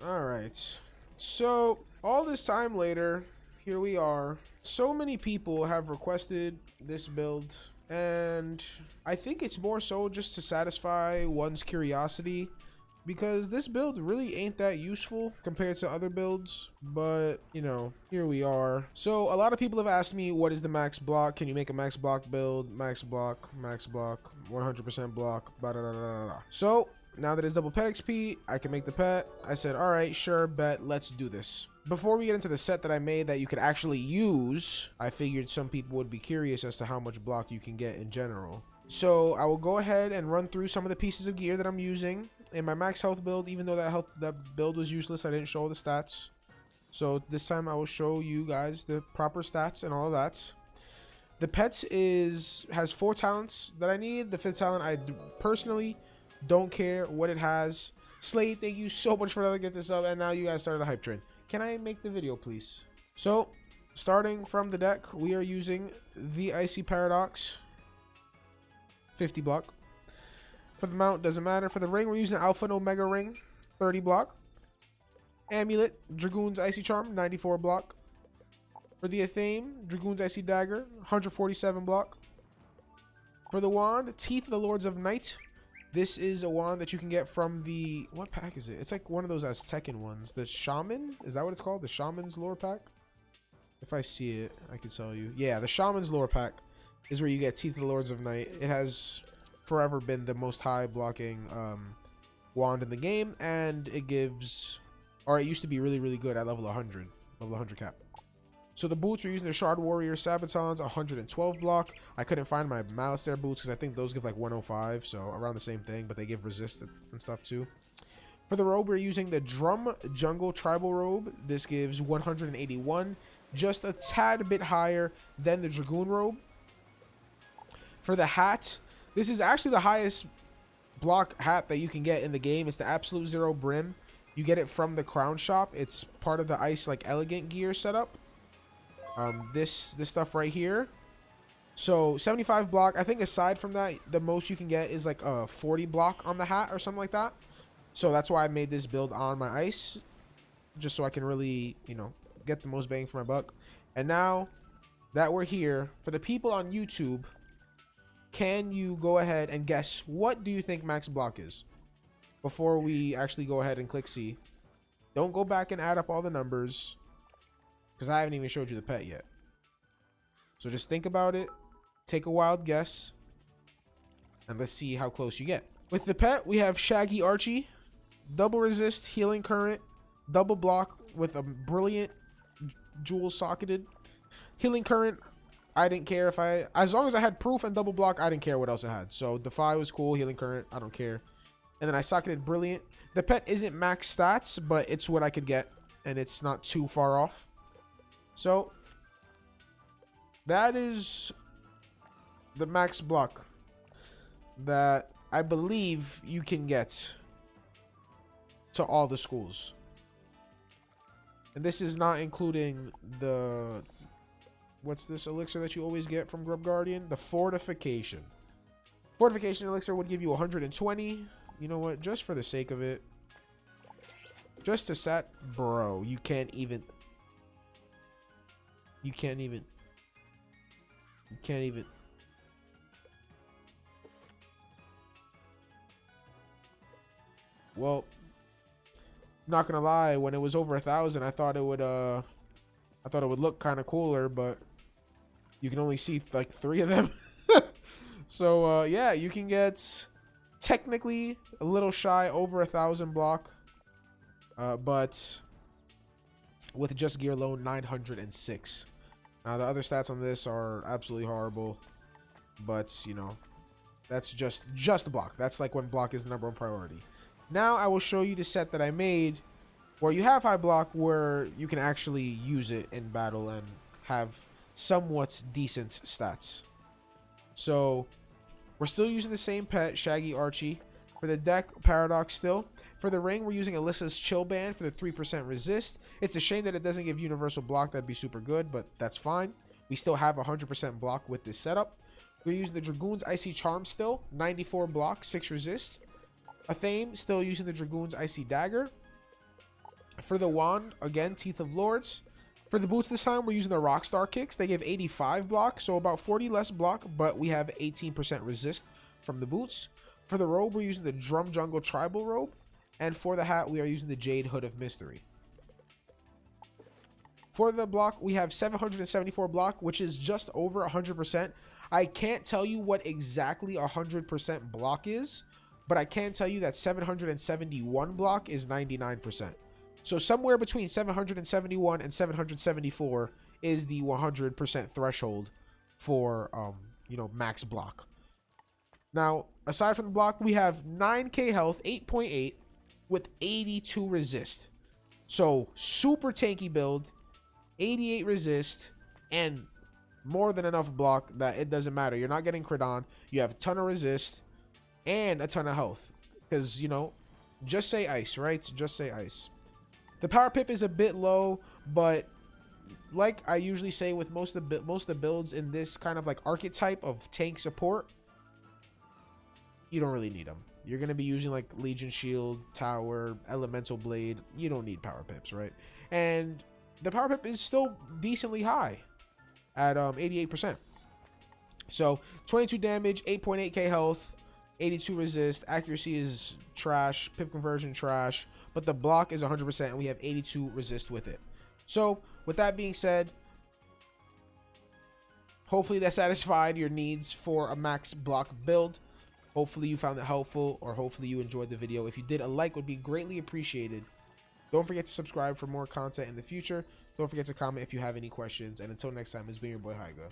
All right. So, all this time later, here we are. So many people have requested this build, and I think it's more so just to satisfy one's curiosity, because this build really ain't that useful compared to other builds, but you know, here we are. So a lot of people have asked me, what is the max block? Can you make a max block build? Max block, 100% block, blah, blah, blah, blah, blah. So now that it's double pet XP, I can make the pet. I said, all right, sure, bet, let's do this. Before we get into the set that I made that you could actually use, I figured some people would be curious as to how much block you can get in general. So I will go ahead and run through some of the pieces of gear that I'm using in my max health build. Even though that build was useless, I didn't show the stats. So this time I will show you guys the proper stats and all of that. The pets has 4 talents that I need. The 5th talent, I personally don't care what it has. Slade, thank you so much for letting me get this up, and now you guys started a hype train. Can I make the video, please? So starting from the deck, we are using the Icy Paradox, 50 block. For the mount, doesn't matter. For the ring, we're using Alpha and Omega ring, 30 block. Amulet, Dragoon's Icy Charm, 94 block. For the Athame, Dragoon's Icy Dagger, 147 block. For the wand, Teeth of the Lords of Night. This is a wand that you can get from the... What pack is it? It's like one of those Aztecan ones. The Shaman? Is that what it's called? The Shaman's lore pack? If I see it, I can tell you. Yeah, the Shaman's lore pack is where you get Teeth of the Lords of Night. It has forever been the most high blocking wand in the game, and it gives... Or it used to be really, really good at level 100. Level 100 cap. So the boots, we're using the Shard Warrior Sabatons, 112 block. I couldn't find my Malistaire boots because I think those give like 105, so around the same thing, but they give resist and stuff too. For the robe, we're using the Drum Jungle Tribal Robe. This gives 181, just a tad bit higher than the Dragoon Robe. For the hat, this is actually the highest block hat that you can get in the game. It's the Absolute Zero Brim. You get it from the Crown Shop. It's part of the Ice like Elegant gear setup. This stuff right here. So 75 block. I think aside from that, the most you can get is like a 40 block on the hat or something like that. So that's why I made this build on my ice, just so I can really, you know, get the most bang for my buck. And now that we're here, for the people on YouTube, can you go ahead and guess what do you think max block is before we actually go ahead and click C? Don't go back and add up all the numbers, because I haven't even showed you the pet yet. So just think about it, take a wild guess, and let's see how close you get. With the pet, we have Shaggy Archie, double resist, healing current, double block with a brilliant jewel socketed. Healing current, I didn't care if as long as I had proof and double block, I didn't care what else I had. So Defy was cool, healing current, I don't care. And then I socketed brilliant. The pet isn't max stats, but it's what I could get, and it's not too far off. So that is the max block that I believe you can get to all the schools. And this is not including the... What's this elixir that you always get from Grub Guardian? The Fortification. Fortification elixir would give you 120. You know what? Just for the sake of it. Just to set... Bro, you can't even... You can't even... Well, not gonna lie, when it was over 1,000, I thought it would look kind of cooler, but you can only see like 3 of them. So yeah, you can get technically a little shy over 1,000 block, but with just gear alone, 906. Now the other stats on this are absolutely horrible, but you know, that's just block. That's like when block is the #1 priority. Now I will show you the set that I made where you have high block, where you can actually use it in battle and have somewhat decent stats. So we're still using the same pet, Shaggy Archie. For the deck, Paradox still. For the ring, we're using Alyssa's Chill Band for the 3% resist. It's a shame that it doesn't give universal block. That'd be super good, but that's fine. We still have 100% block with this setup. We're using the Dragoon's Icy Charm still, 94 block, 6 resist. Athame, still using the Dragoon's Icy Dagger. For the wand, again, Teeth of Lords. For the boots this time, we're using the Rockstar kicks. They give 85 block, so about 40 less block, but we have 18% resist from the boots. For the robe, we're using the Drum Jungle Tribal Robe. And for the hat, we are using the Jade Hood of Mystery. For the block, we have 774 block, which is just over 100%. I can't tell you what exactly 100% block is, but I can tell you that 771 block is 99%. So somewhere between 771 and 774 is the 100% threshold for, max block. Now, aside from the block, we have 9k health, 8.8 with 82 resist. So super tanky build, 88 resist, and more than enough block that it doesn't matter. You're not getting crit on. You have a ton of resist and a ton of health. Because, just say ice, right? Just say ice. The power pip is a bit low, but like I usually say with most of the builds in this kind of like archetype of tank support, you don't really need them. You're going to be using like Legion Shield, Tower, Elemental Blade. You don't need power pips, right? And the power pip is still decently high at 88%. So 22 damage, 8.8k health, 82 resist. Accuracy is trash. Pip conversion trash. But the block is 100% and we have 82 resist with it. So with that being said, hopefully that satisfied your needs for a max block build. Hopefully you found it helpful, or hopefully you enjoyed the video. If you did, a like would be greatly appreciated. Don't forget to subscribe for more content in the future. Don't forget to comment if you have any questions. And until next time, it's been your boy Hyga.